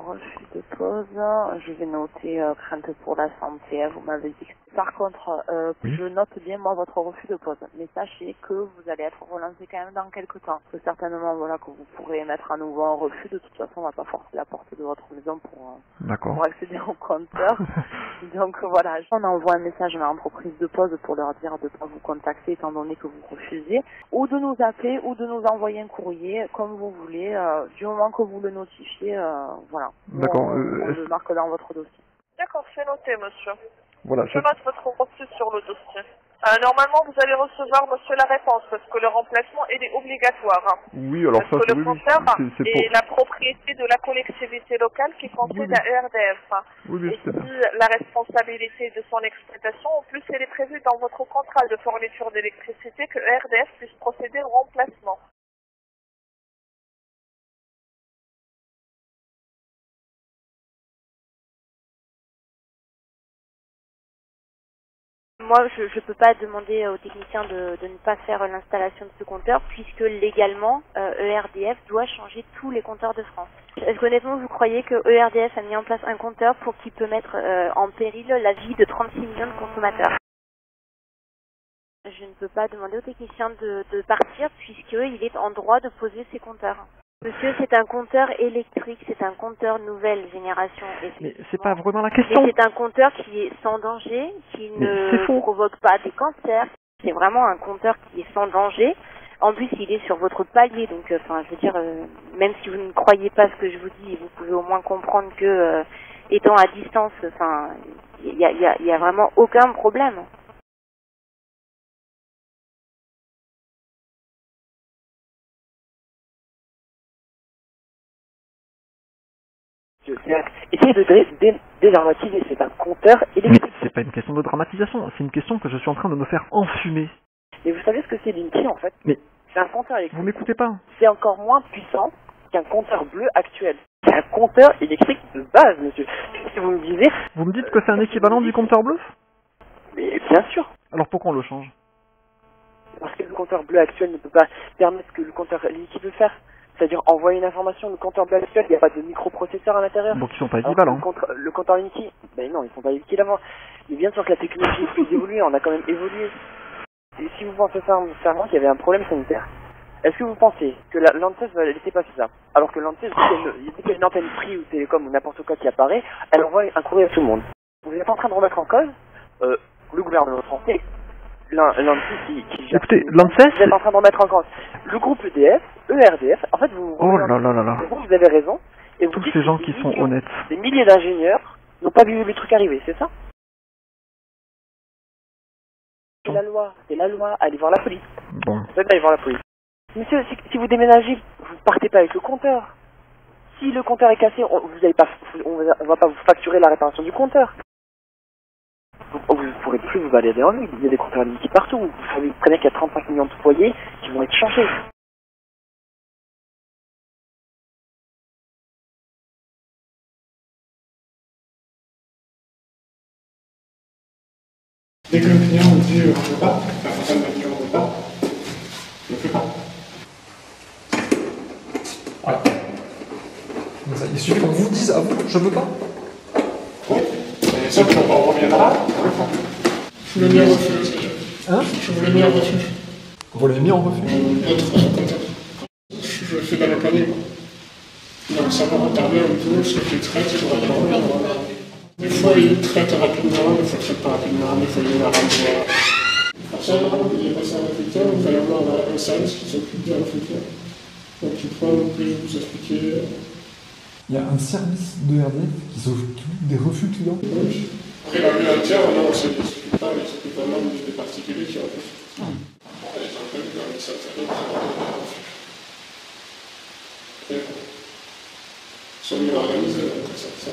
refus de pause, je vais noter crainte pour la santé, vous m'avez dit. Par contre, Oui. je note bien moi votre refus de pause, mais sachez que vous allez être relancé quand même dans quelques temps. Que certainement voilà que vous pourrez mettre à nouveau un refus, de toute façon on va pas forcer la porte de votre maison pour accéder au compteur. Donc voilà, on envoie un message à l'entreprise de pause pour leur dire de ne pas vous contacter étant donné que vous refusez, ou de nous appeler ou de nous envoyer un courrier, comme vous voulez, du moment que vous le notifiez, voilà. D'accord. On le marque dans votre dossier. D'accord, c'est noté, monsieur. Voilà. Je note votre refus sur le dossier. Normalement, vous allez recevoir, monsieur, la réponse, parce que le remplacement, il est obligatoire. Hein. Oui, alors Parce que le compteur c'est est la propriété de la collectivité locale qui concède à ERDF. Hein. Oui, Et c'est bien. si la responsabilité de son exploitation, en plus, elle est prévue dans votre contrat de fourniture d'électricité que ERDF puisse procéder au remplacement. Moi, je ne peux pas demander aux techniciens de ne pas faire l'installation de ce compteur puisque légalement, ERDF doit changer tous les compteurs de France. Est-ce qu'honnêtement, vous croyez que ERDF a mis en place un compteur pour qu'il peut mettre en péril la vie de 36 millions de consommateurs? Je ne peux pas demander aux techniciens de partir puisqu'il est en droit de poser ses compteurs. Monsieur, c'est un compteur électrique, c'est un compteur nouvelle génération. Mais c'est pas vraiment la Et question. c'est un compteur qui est sans danger, qui ne provoque pas des cancers. C'est vraiment un compteur qui est sans danger. En plus, il est sur votre palier, donc, je veux dire, même si vous ne croyez pas ce que je vous dis, vous pouvez au moins comprendre que, étant à distance, il y a vraiment aucun problème. Essayez de désarmatiser, c'est un compteur électrique. Mais c'est pas une question de dramatisation, c'est une question que je suis en train de me faire enfumer. Mais vous savez ce que c'est l'INTI en fait? Mais c'est un compteur électrique. Vous m'écoutez pas? C'est encore moins puissant qu'un compteur bleu actuel. C'est un compteur électrique de base, monsieur. Si vous me disiez... Vous me dites que c'est un équivalent du compteur bleu? Mais bien sûr. Alors pourquoi on le change? Parce que le compteur bleu actuel ne peut pas permettre ce que le compteur liquide peut faire. C'est-à-dire envoyer une information, le compteur bleu actuel, il n'y a pas de microprocesseur à l'intérieur. Donc ils sont pas équivalents. Le compteur liquide, ben non, ils sont pas équivalents. Mais bien sûr que la technologie est plus évoluée, on a quand même évolué. Et si vous pensez sincèrement qu'il y avait un problème sanitaire, est-ce que vous pensez que l'ANSES va laisser passer ça? Alors que l'ANSES, dès qu'il y a une antenne Free ou Télécom ou n'importe quoi qui apparaît, elle envoie un courrier à tout le monde. Vous êtes en train de remettre en cause le gouvernement français. L'ANSES qui écoutez, l'ANSES... Vous êtes en train de remettre en cause le groupe EDF, ERDF, en fait vous... Oh là là là là. Vous avez raison. Et vous tous dites ces gens qui sont honnêtes. Des milliers d'ingénieurs n'ont pas vu le truc arriver, c'est ça? C'est la loi, allez voir la police. Bon. Vous allez voir la police. Monsieur, si vous déménagez, vous partez pas avec le compteur. Si le compteur est cassé, on va pas vous facturer la réparation du compteur. Vous pourrez plus vous balader en ville, il y a des compteurs liquides partout. Vous savez très bien qu'il y a 35 millions de foyers qui vont être changés. Dès que le client me dit on ne peut pas, la personne m'a dit on ne peut pas, je ne fais pas. Voilà. Il suffit qu'on vous dise à vous, je ne veux pas. Oui, mais ça, on revient là. Je vous l'ai mis en refus. Hein? Je vous l'ai mis en refus. Vous l'avez mis en refus? Je fais dans le panier. Donc ça va retarder un peu ce que je traite, je vais le revenir. Des fois, il traite rapidement, des fois, il ne traite pas rapidement, des fois, il la renvoie. Forcément, il est passé à réflecteur, il va y avoir un service qui s'occupe du réflecteur. Donc, il faut vous expliquer. Il y a un service de RDF qui s'occupe des refus clients. Oui. Après la vie entière, non, on ne s'occupe pas, mais s'occupe vraiment des particuliers qui refusent. Les gens connus dans les satellites, refusent. Soit mieux organisé, ça.